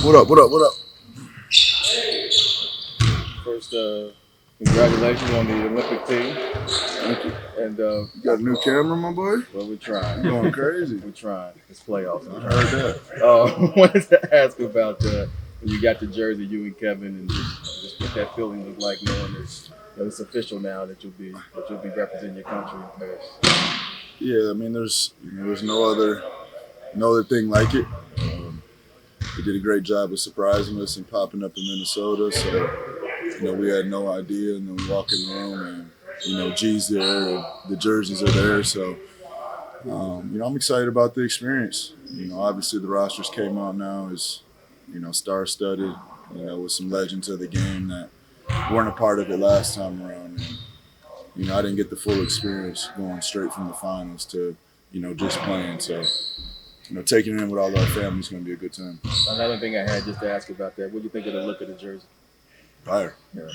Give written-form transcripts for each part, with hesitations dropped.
What up? What up? What up? First, congratulations on the Olympic team. Thank you. And You got a new camera, my boy? well, we're trying. You're going crazy. We're trying. It's playoffs. I heard that. I wanted to ask about when you got the jersey, you and Kevin, and just what that feeling was like, knowing it's official now that you'll be representing your country in Paris. Yeah, I mean, there's no other thing like it. They did a great job of surprising us and popping up in Minnesota. So, we had no idea, and then we walk in the room, and G's there, and the jerseys are there. So, I'm excited about the experience. Obviously the rosters came out now is, star-studded. With some legends of the game that weren't a part of it last time around. And, I didn't get the full experience going straight from the finals to, just playing. So, taking it in with all our family is going to be a good time. Another thing I had just to ask about that, what do you think of the look of the jersey? Fire. Yeah.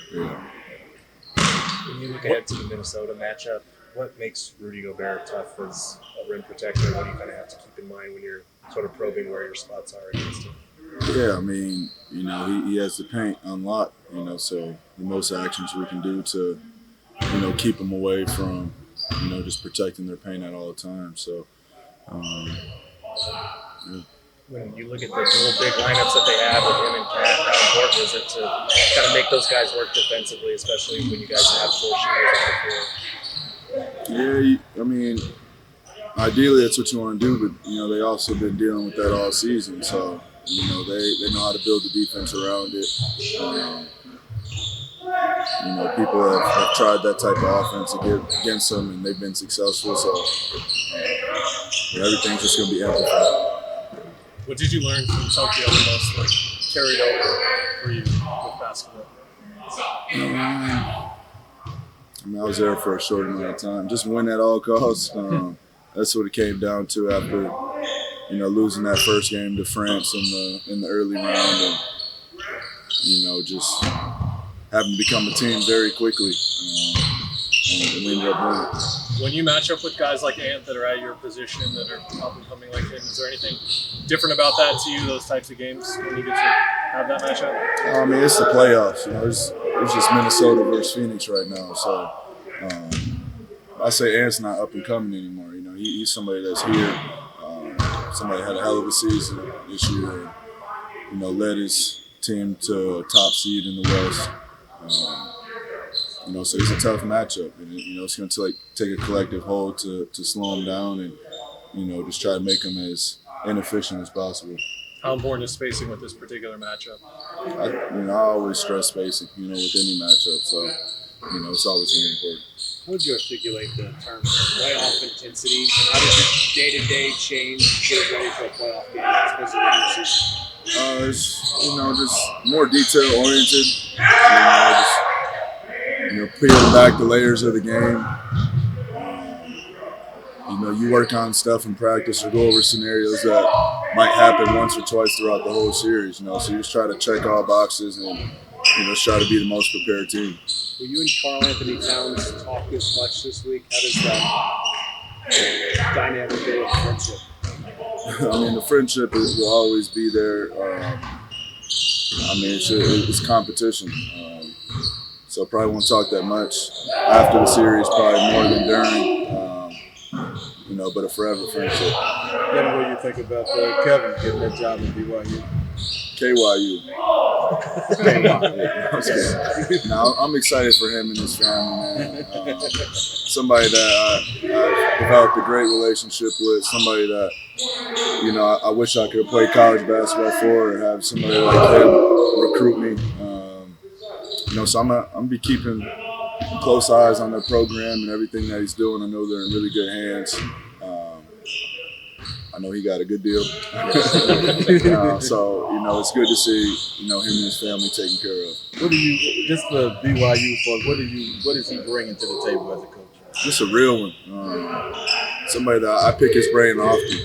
When you look ahead to the Minnesota matchup, what makes Rudy Gobert tough as a rim protector? What do you kind of have to keep in mind when you're sort of probing where your spots are against him? Yeah, I mean, he has the paint unlocked, so the most actions we can do to, keep him away from, just protecting their paint at all the time. So, yeah. When you look at the dual big lineups that they have with him and Cat, how important is it to kind of make those guys work defensively, especially when you guys have 4 shooters on the floor? Yeah, I mean, ideally that's what you want to do, but, they also been dealing with that all season. So, they know how to build the defense around it. People have tried that type of offense against them, and they've been successful. So, everything's just going to be amplified. What did you learn from Tokyo the most, carried over for you with basketball? I was there for a short amount of time. Just win at all costs. That's what it came down to after, losing that first game to France in the early round, and just having to become a team very quickly. And we ended up winning. When you match up with guys like Ant that are at your position, that are up and coming like him, is there anything different about that to you, those types of games, when you get to have that matchup? I mean, it's the playoffs. It's just Minnesota versus Phoenix right now. So I say Ant's not up and coming anymore. He's somebody that's here. Somebody had a hell of a season this year and, led his team to a top seed in the West. So it's a tough matchup, and it's going to take a collective hold to slow him down and just try to make him as inefficient as possible. How important is spacing with this particular matchup? I always stress spacing, with any matchup. So it's always going to be important. How would you articulate the term playoff intensity? How does your day-to-day change getting ready for a playoff game as opposed to regular season? It's just more detail oriented. Peeling back the layers of the game. You work on stuff in practice or go over scenarios that might happen once or twice throughout the whole series. So you just try to check all boxes and try to be the most prepared team. Will you and Karl Anthony-Towns talk as much this week? How does that dynamic build a friendship? I mean, the friendship will always be there. It's competition. So probably won't talk that much after the series, probably more than during. But a forever friendship. Kevin, what do you think about Kevin getting that job at BYU? KYU. No, I'm excited for him and his family, man. Somebody that I've developed a great relationship with. Somebody that, I wish I could have played college basketball for, or have somebody like him recruit me. So I'm gonna be keeping close eyes on their program and everything that he's doing. I know they're in really good hands. I know he got a good deal. So, it's good to see, him and his family taken care of. What do you, just the BYU folks, what is he bringing to the table as a coach? Just a real one. Somebody that I pick his brain often.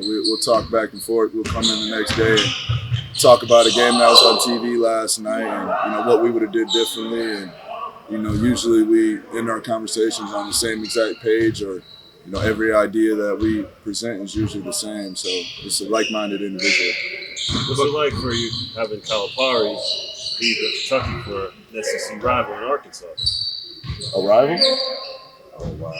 We'll talk back and forth. We'll come in the next day and talk about a game that was on TV last night and, what we would have did differently. And, usually we end our conversations on the same exact page or, every idea that we present is usually the same. So it's a like-minded individual. What's it like for you having Calipari leave Kentucky for an SEC rival in Arkansas? A rival? Oh, wow.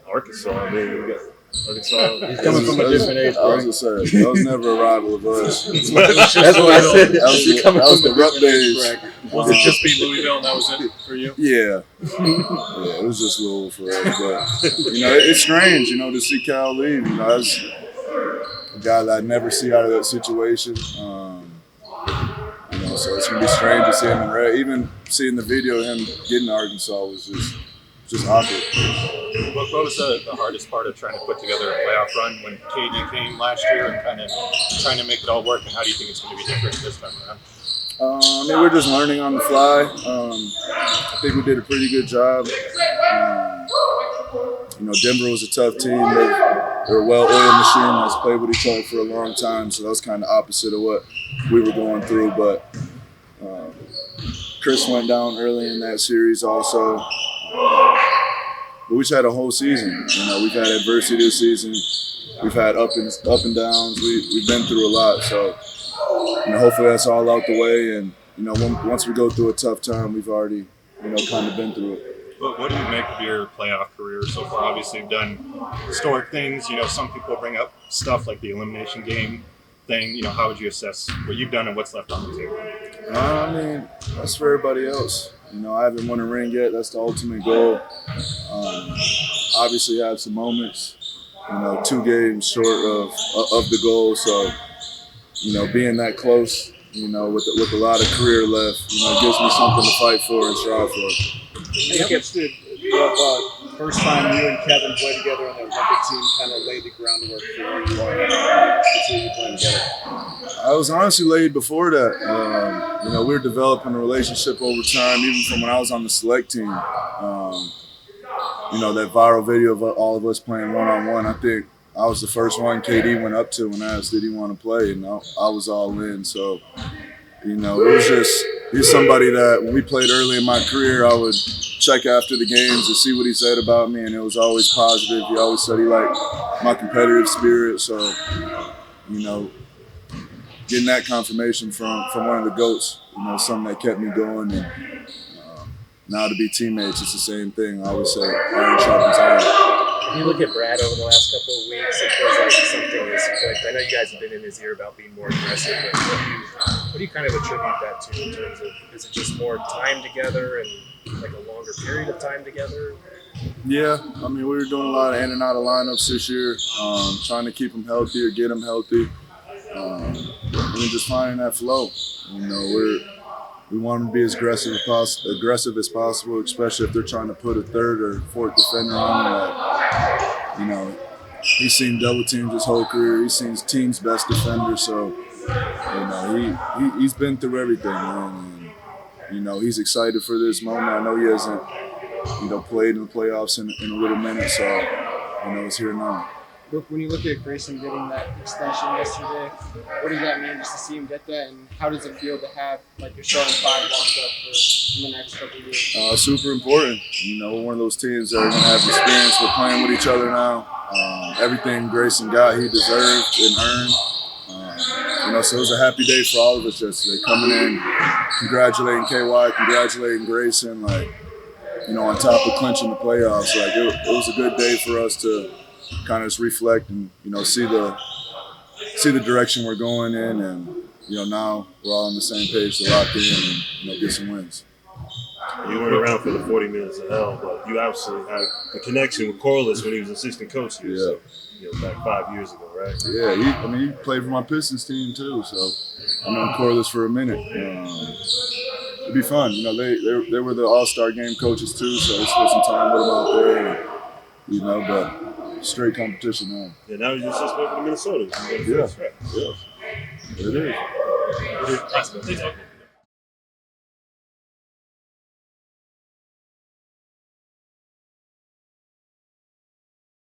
Arkansas, I mean, you got Arkansas. He's coming from a different age I was bracket. gonna say that was never a rival of us. That's what I said. That was the rough days. Was it just beat Louisville and that was it for you? Yeah, it was just Louisville for us. But it's strange, to see Cal leave. As a guy that I never see out of that situation. So it's gonna be strange to see him in red. Even seeing the video of him getting to Arkansas was just awkward. What was the hardest part of trying to put together a playoff run when KD came last year and kind of trying to make it all work? And how do you think it's going to be different this time around? We're just learning on the fly. I think we did a pretty good job. Denver was a tough team. They're a well-oiled machine that's played with each other for a long time, so that was kind of opposite of what we were going through. But Chris went down early in that series also. But we just had a whole season. We've had adversity this season. We've had up and downs. We've been through a lot. So hopefully that's all out the way. And once we go through a tough time, we've already kind of been through it. What do you make of your playoff career so far? Obviously, you've done historic things. Some people bring up stuff like the elimination game thing. How would you assess what you've done and what's left on the table? That's for everybody else. I haven't won a ring yet. That's the ultimate goal. Obviously, I have some moments. 2 games short of the goal. So, being that close, with a lot of career left, gives me something to fight for and strive for. How much did first time you and Kevin play together on the Olympic team kind of lay the groundwork for where you are now? Continue playing together. I was honestly laid before that. We were developing a relationship over time, even from when I was on the select team. That viral video of all of us playing one-on-one, I think I was the first one KD went up to and asked, did he want to play? And I was all in. So, it was just, he's somebody that when we played early in my career, I would check after the games to see what he said about me, and it was always positive. He always said he liked my competitive spirit. So, getting that confirmation from one of the GOATs, something that kept me going. And now to be teammates, it's the same thing. I always say iron sharpens iron. When you look at Brad over the last couple of weeks, it feels like something is clicked. I know you guys have been in his ear about being more aggressive, but what do you kind of attribute that to in terms of, is it just more time together and like a longer period of time together? Yeah, we were doing a lot of in and out of lineups this year, trying to keep them healthy or get them healthy, and just finding that flow. We want them to be as aggressive as possible, especially if they're trying to put a third or fourth defender on them. He's seen double teams his whole career. He's seen his team's best defender, so he's been through everything, man. And he's excited for this moment. I know he hasn't played in the playoffs in a little minute, so it's here now. Look, when you look at Grayson getting that extension yesterday, what does that mean just to see him get that, and how does it feel to have your starting 5 locked up for the next couple of years? Super important. We're one of those teams that are going to have experience with playing with each other now. Everything Grayson got, he deserved and earned. So it was a happy day for all of us yesterday. Coming in, congratulating KY, congratulating Grayson, on top of clinching the playoffs. It was a good day for us to kind of just reflect and see the direction we're going in, and now we're all on the same page to lock in and get some wins. You weren't around for the 40 minutes of hell, but you obviously had a connection with Corliss when he was assistant coach here. Yeah. So, back 5 years ago, right? Yeah, he played for my Pistons team too, so I've known Corliss for a minute. It'd be fun. They were the All-Star game coaches too, so I spent some time with them out there. But straight competition now. Yeah, now you're just for Minnesota. Yeah. It is. Thanks, man.